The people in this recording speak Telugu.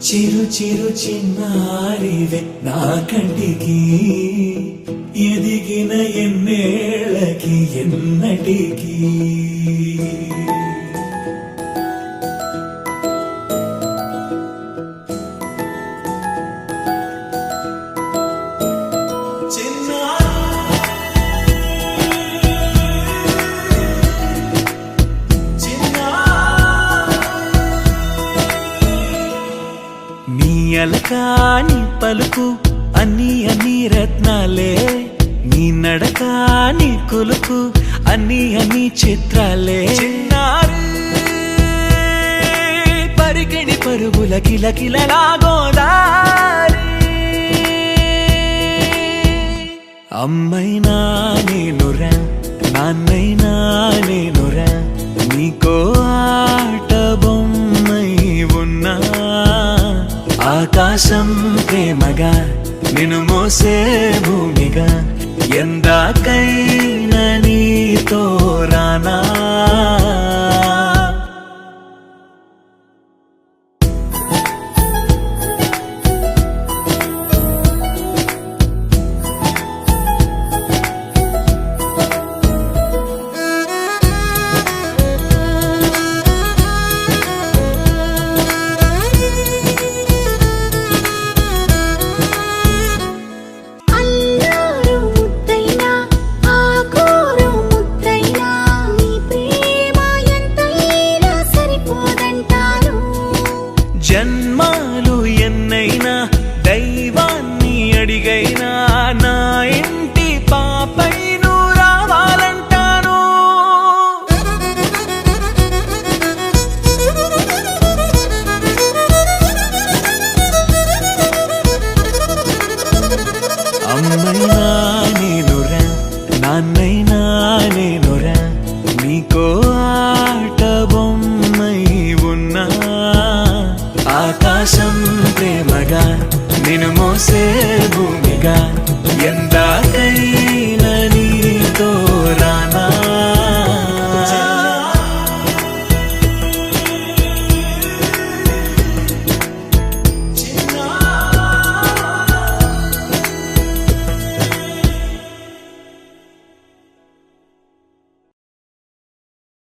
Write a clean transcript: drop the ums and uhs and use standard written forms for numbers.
చిరు చిరు చిన్నారివే నా కంటికి ఎదిగిన ఎన్నేళ్ళకి ఎన్నటికి అలకాని పలుకు అన్ని అన్ని రత్నాలే నీ నడకాని కులుకు అన్ని అన్ని చిత్రాలే చిన్నారు పరికిణి పరుగుల కిలకిలలా గోదారి అమ్మైనా నేనురా నాన్నైనా నేనురా నీకో ఆట బొమ్మై ఉన్నా ఆకాశం ప్రేమగా నిన్ను మోసే భూమిగా ఎందాకైనా నీతో రానా జన్మాలు ఎన్నైనా దైవాన్ని అడిగైనా నా ఇంటి పాపై నువ్వు రావాలంటాను అమ్మైనా నేనురా నాన్నైనా నేనురా నీకో ఆట బొమ్మై ఉన్నా ఆకాశం ప్రేమగా నిన్ను మోసే భూమిగా ఎందా